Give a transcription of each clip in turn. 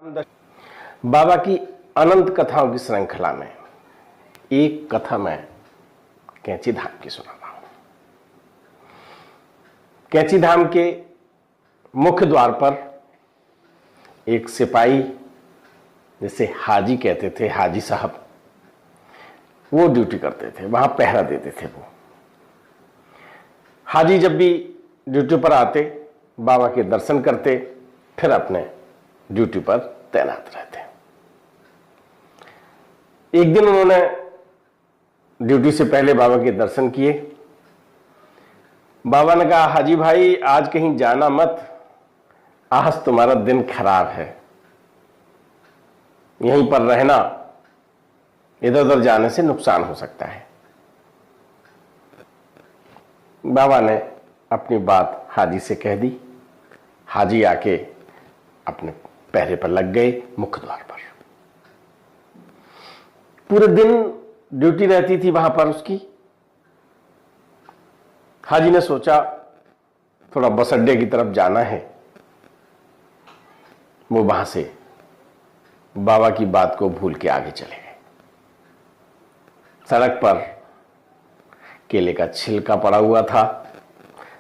बाबा की अनंत कथाओं की श्रृंखला में एक कथा मैं कैंची धाम की सुना रहा हूं। कैंची धाम के मुख्य द्वार पर एक सिपाही, जिसे हाजी कहते थे, हाजी साहब, वो ड्यूटी करते थे, वहां पहरा देते थे। वो हाजी जब भी ड्यूटी पर आते, बाबा के दर्शन करते, फिर अपने ड्यूटी पर तैनात रहते। एक दिन उन्होंने ड्यूटी से पहले बाबा के दर्शन किए। बाबा ने कहा, हाजी भाई आज कहीं जाना मत, आज तुम्हारा दिन खराब है, यहीं पर रहना, इधर उधर जाने से नुकसान हो सकता है। बाबा ने अपनी बात हाजी से कह दी। हाजी आके अपने पहरे पर लग गए मुख्य द्वार पर। पूरे दिन ड्यूटी रहती थी वहां पर उसकी। हाजी ने सोचा थोड़ा बस अड्डे की तरफ जाना है। वो वहां से बाबा की बात को भूल के आगे चले गए। सड़क पर केले का छिलका पड़ा हुआ था।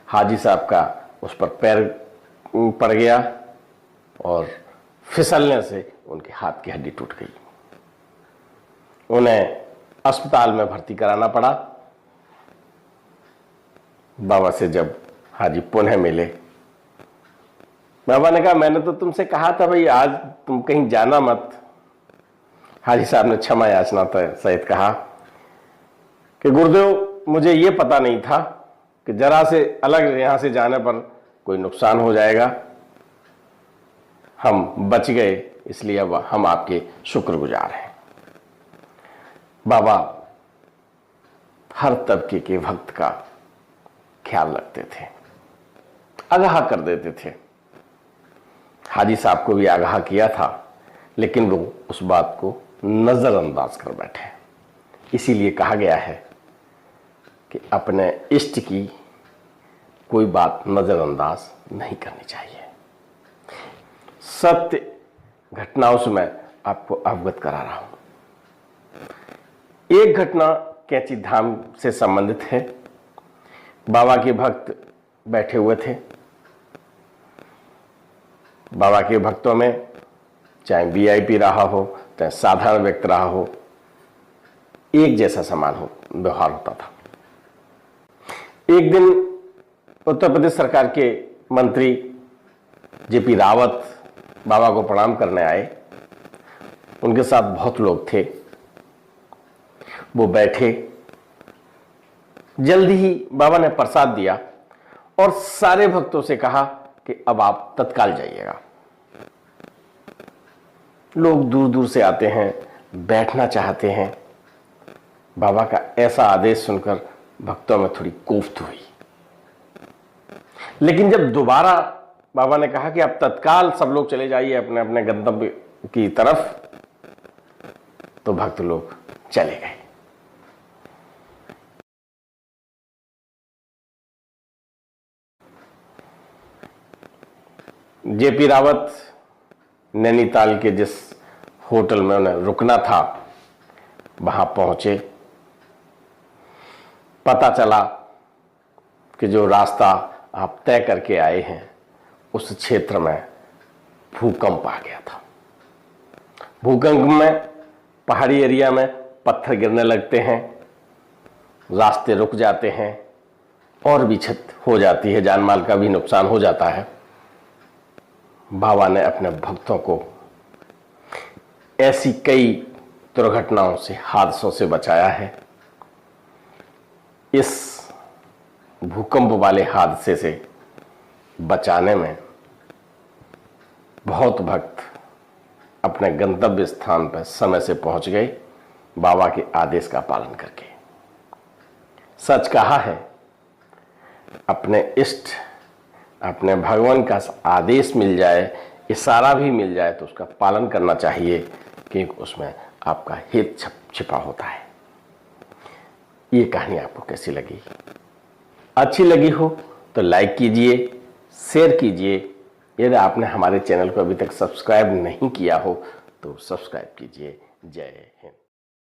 हाजी साहब का उस पर पैर पड़ गया और फिसलने से उनके हाथ की हड्डी टूट गई। उन्हें अस्पताल में भर्ती कराना पड़ा। बाबा से जब हाजी पुनः मिले, बाबा ने कहा, मैंने तो तुमसे कहा था भाई आज तुम कहीं जाना मत। हाजी साहब ने क्षमा याचना सहित कहा कि गुरुदेव, मुझे यह पता नहीं था कि जरा से अलग यहां से जाने पर कोई नुकसान हो जाएगा। हम बच गए, इसलिए अब हम आपके शुक्रगुजार हैं। बाबा हर तबके के भक्त का ख्याल रखते थे, आगाह कर देते थे। हाजी साहब को भी आगाह किया था, लेकिन वो उस बात को नजरअंदाज कर बैठे। इसीलिए कहा गया है कि अपने इष्ट की कोई बात नजरअंदाज नहीं करनी चाहिए। सत्य घटनाओं से मैं आपको अवगत करा रहा हूं। एक घटना कैंची धाम से संबंधित है। बाबा के भक्त बैठे हुए थे। बाबा के भक्तों में चाहे वीआईपी रहा हो, चाहे साधारण व्यक्ति रहा हो, एक जैसा समान हो व्यवहार होता था। एक दिन उत्तर प्रदेश सरकार के मंत्री जेपी रावत बाबा को प्रणाम करने आए। उनके साथ बहुत लोग थे। वो बैठे। जल्दी ही बाबा ने प्रसाद दिया और सारे भक्तों से कहा कि अब आप तत्काल जाइएगा। लोग दूर दूर से आते हैं, बैठना चाहते हैं। बाबा का ऐसा आदेश सुनकर भक्तों में थोड़ी कोफ्त हुई। लेकिन जब दोबारा बाबा ने कहा कि अब तत्काल सब लोग चले जाइए अपने अपने गंतव्य की तरफ, तो भक्त लोग चले गए। जेपी रावत नैनीताल के जिस होटल में उन्हें रुकना था, वहां पहुंचे। पता चला कि जो रास्ता आप तय करके आए हैं, उस क्षेत्र में भूकंप आ गया था। भूकंप में पहाड़ी एरिया में पत्थर गिरने लगते हैं, रास्ते रुक जाते हैं और भी क्षति हो जाती है, जान माल का भी नुकसान हो जाता है। बाबा ने अपने भक्तों को ऐसी कई दुर्घटनाओं से, हादसों से बचाया है। इस भूकंप वाले हादसे से बचाने में बहुत भक्त अपने गंतव्य स्थान पर समय से पहुंच गए, बाबा के आदेश का पालन करके। सच कहा है, अपने इष्ट, अपने भगवान का आदेश मिल जाए, इशारा भी मिल जाए, तो उसका पालन करना चाहिए, क्योंकि उसमें आपका हित छिपा होता है। ये कहानी आपको कैसी लगी? अच्छी लगी हो तो लाइक कीजिए, शेयर कीजिए यदि आपने हमारे चैनल को अभी तक सब्सक्राइब नहीं किया हो तो सब्सक्राइब कीजिए। जय हिंद।